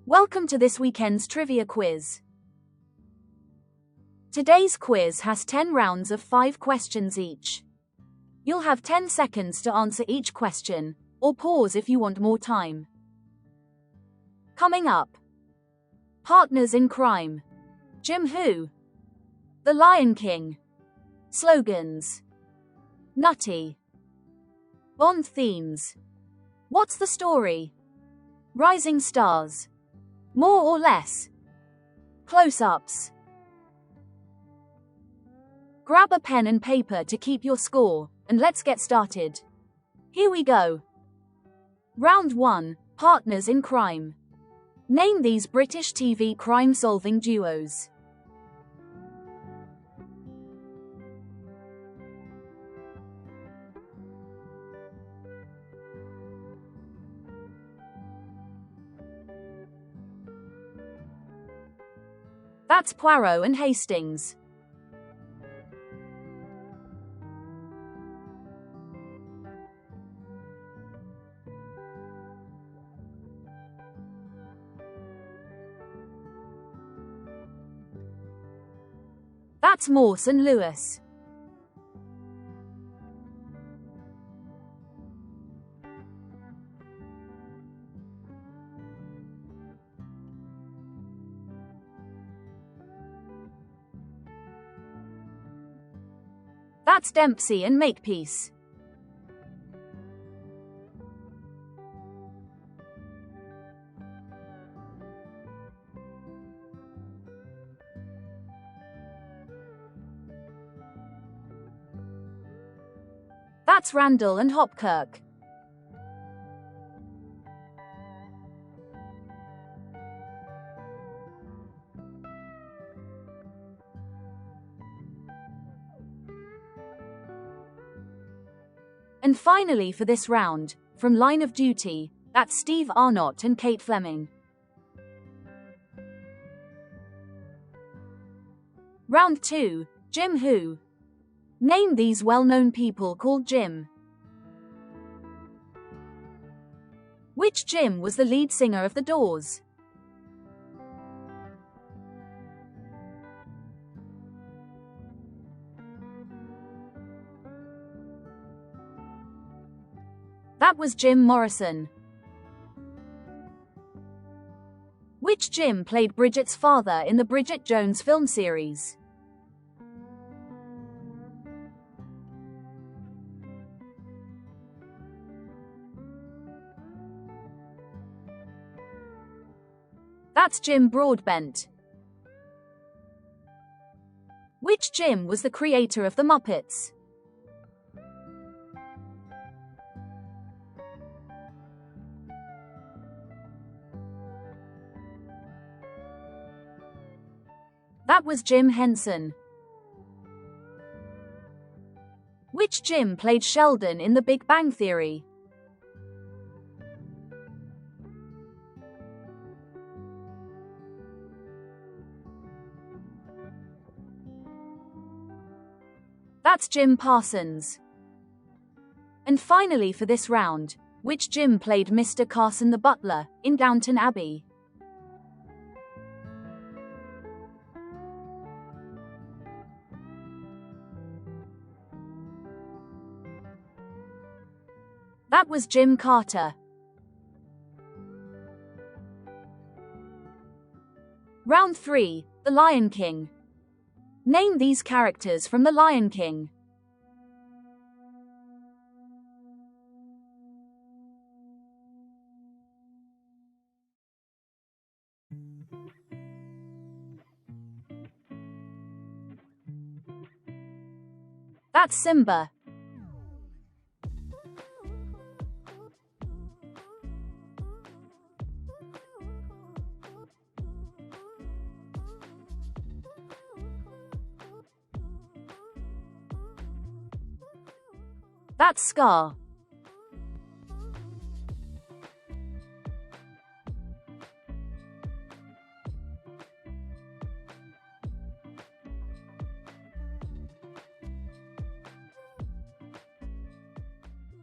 Welcome to this weekend's trivia quiz. Today's quiz has 10 rounds of 5 questions each. You'll have 10 seconds to answer each question, or pause if you want more time. Coming up: Partners in Crime, Jim Who, The Lion King, Slogans, Nutty, Bond themes, What's the Story, Rising Stars, More or Less, Close-ups. Grab a pen and paper to keep your score, and let's get started. Here we go. Round 1, Partners in Crime. Name these British TV crime-solving duos. That's Poirot and Hastings. That's Morse and Lewis. That's Dempsey and Makepeace. That's Randall and Hopkirk. And finally for this round, from Line of Duty, that's Steve Arnott and Kate Fleming. Round 2, Jim Who. Name these well-known people called Jim. Which Jim was the lead singer of The Doors? That was Jim Morrison. Which Jim played Bridget's father in the Bridget Jones film series? That's Jim Broadbent. Which Jim was the creator of The Muppets? That was Jim Henson. Which Jim played Sheldon in The Big Bang Theory? That's Jim Parsons. And finally for this round, which Jim played Mr. Carson the Butler in Downton Abbey? That was Jim Carter. Round 3, The Lion King. Name these characters from The Lion King. That's Simba. That's Scar.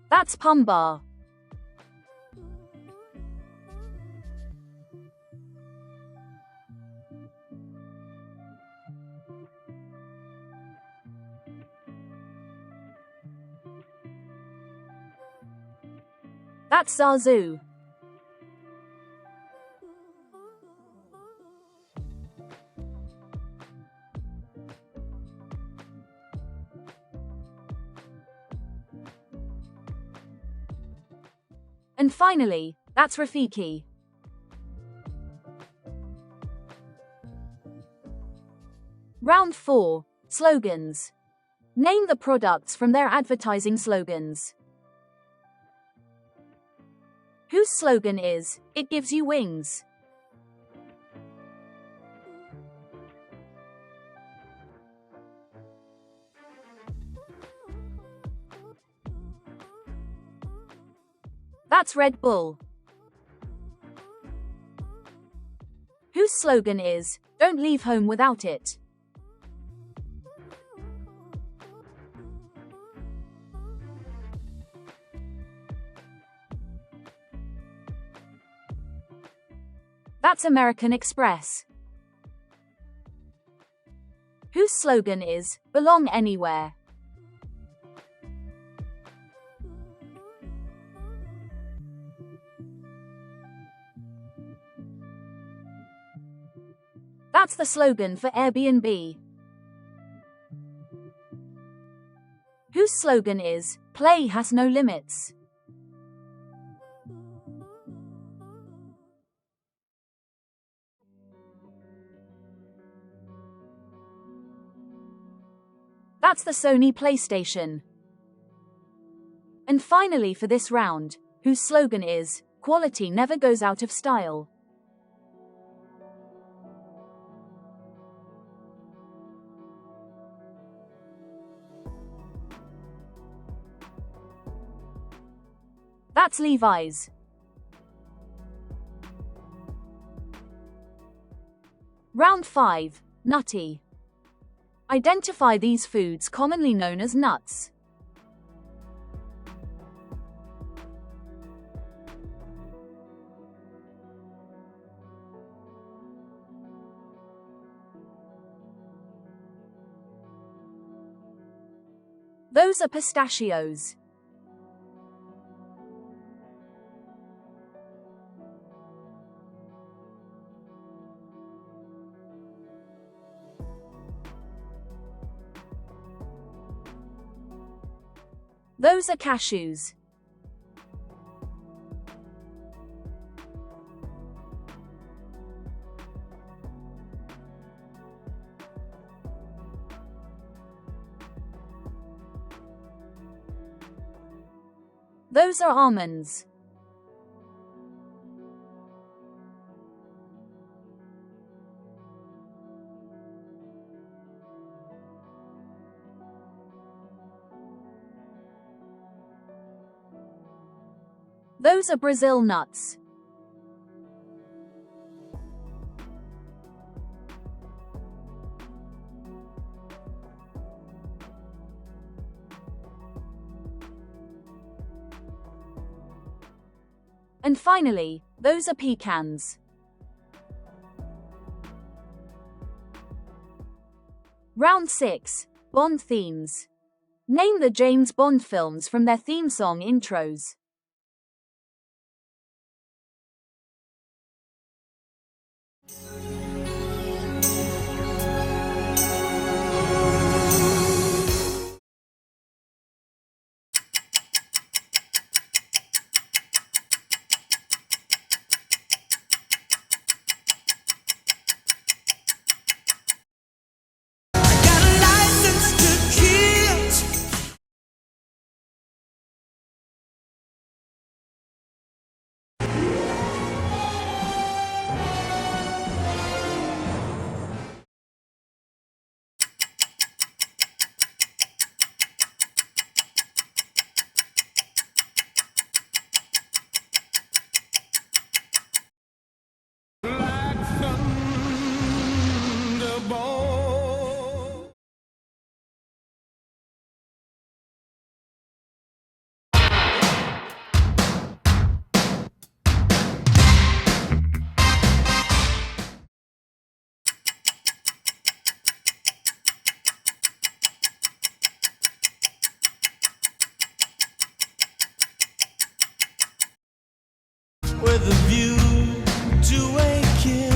That's Pumbaa. That's Zazu. And finally, that's Rafiki. Round 4. Slogans. Name the products from their advertising slogans. Whose slogan is, "It gives you wings"? That's Red Bull. Whose slogan is, "Don't leave home without it"? That's American Express. Whose slogan is, "Belong anywhere"? That's the slogan for Airbnb. Whose slogan is, "Play has no limits"? That's the Sony PlayStation. And finally for this round, whose slogan is, "Quality never goes out of style"? That's Levi's. Round 5. Nutty. Identify these foods commonly known as nuts. Those are pistachios. Those are cashews. Those are almonds. Those are Brazil nuts. And finally, those are pecans. Round 6. Bond themes. Name the James Bond films from their theme song intros. with a view to a kill.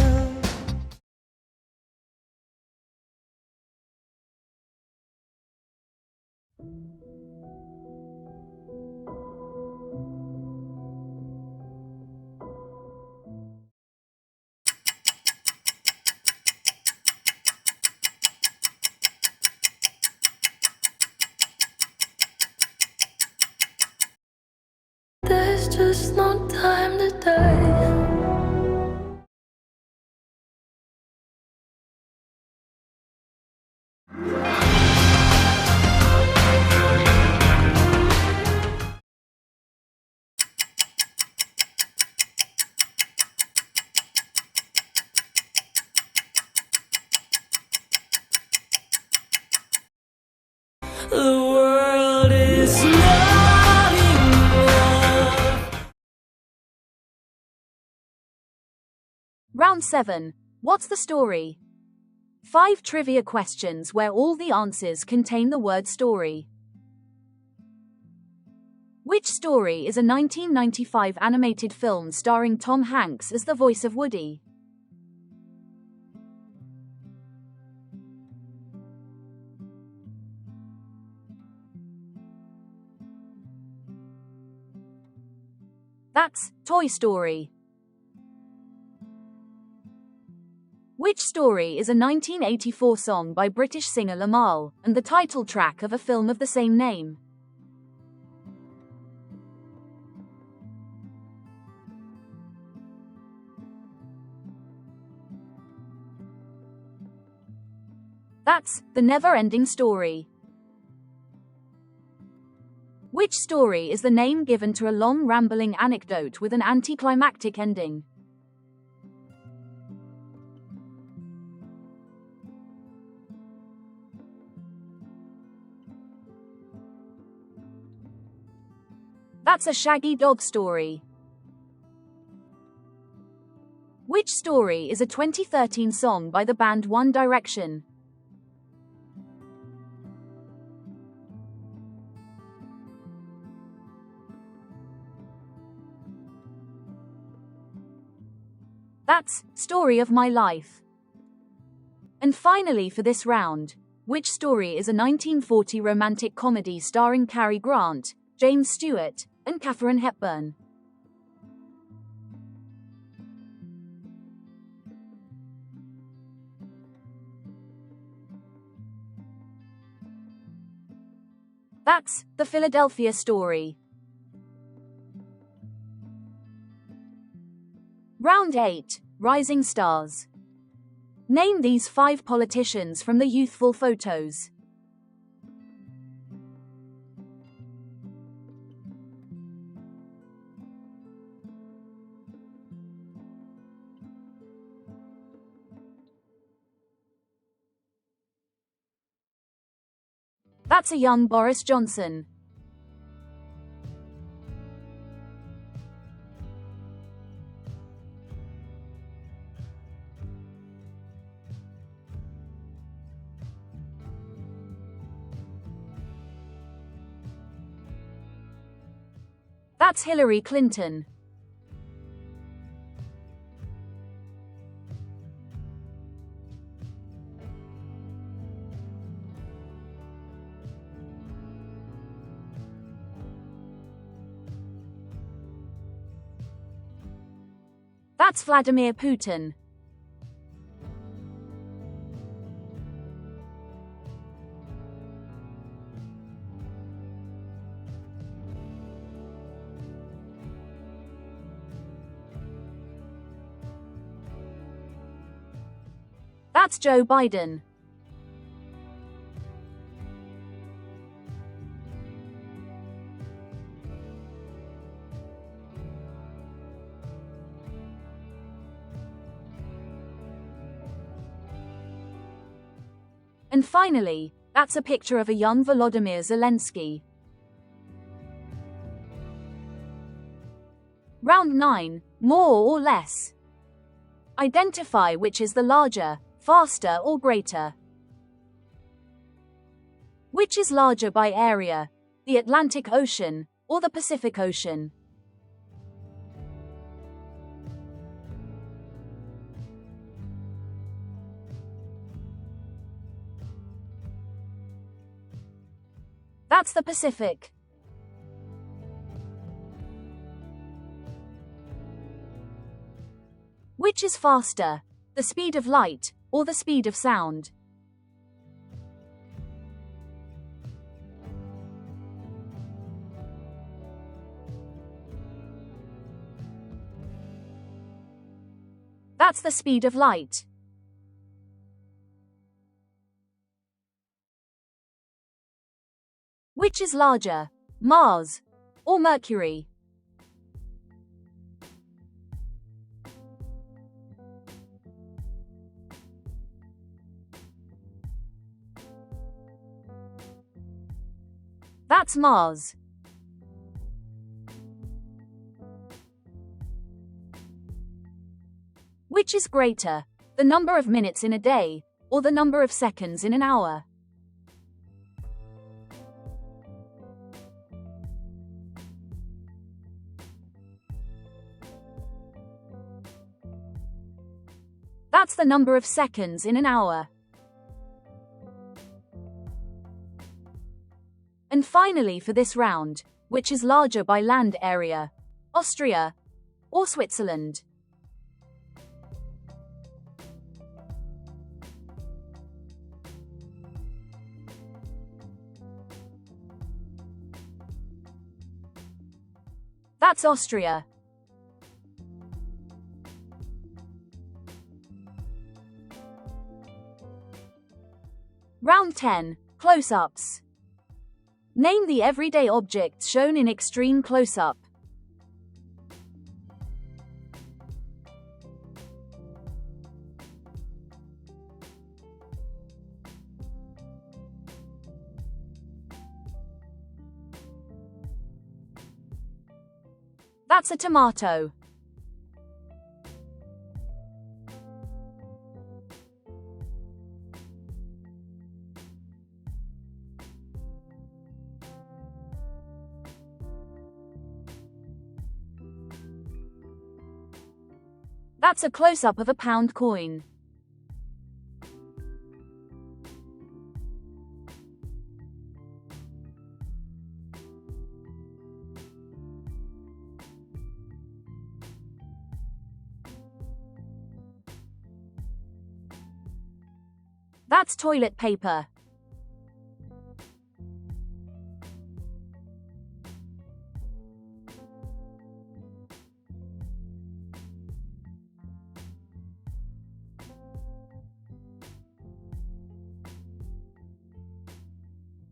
There's just no time to die. The world is not enough. Round 7. What's the story? 5 trivia questions where all the answers contain the word story. Which story is a 1995 animated film starring Tom Hanks as the voice of Woody? That's Toy Story. Which story is a 1984 song by British singer Lamal, and the title track of a film of the same name? That's The Never-Ending Story. Which story is the name given to a long rambling anecdote with an anticlimactic ending? That's A Shaggy Dog Story. Which story is a 2013 song by the band One Direction? That's Story of My Life. And finally for this round, which story is a 1940 romantic comedy starring Cary Grant, James Stewart, and Katharine Hepburn? That's The Philadelphia Story. Round 8. Rising Stars. Name these 5 politicians from the youthful photos. That's a young Boris Johnson. That's Hillary Clinton. That's Vladimir Putin. That's Joe Biden. And finally, that's a picture of a young Volodymyr Zelensky. Round 9. More or less. Identify which is the larger, faster or greater. Which is larger by area, the Atlantic Ocean or the Pacific Ocean? That's the Pacific. Which is faster, the speed of light or the speed of sound? That's the speed of light. Which is larger, Mars or Mercury? That's Mars. Which is greater, the number of minutes in a day or the number of seconds in an hour? That's the number of seconds in an hour. And finally for this round, which is larger by land area, Austria or Switzerland? That's Austria. Round 10, Close-ups. Name the everyday objects shown in extreme close-up. That's a tomato. That's a close-up of a pound coin. That's toilet paper.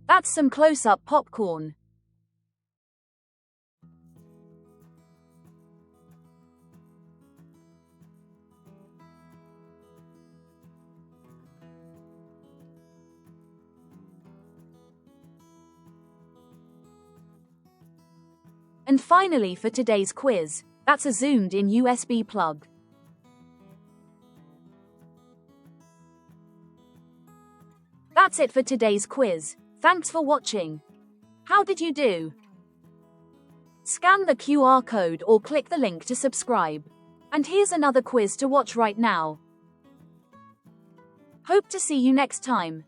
That's some close-up popcorn. And finally for today's quiz, that's a zoomed-in USB plug. That's it for today's quiz. Thanks for watching. How did you do? Scan the QR code or click the link to subscribe. And here's another quiz to watch right now. Hope to see you next time.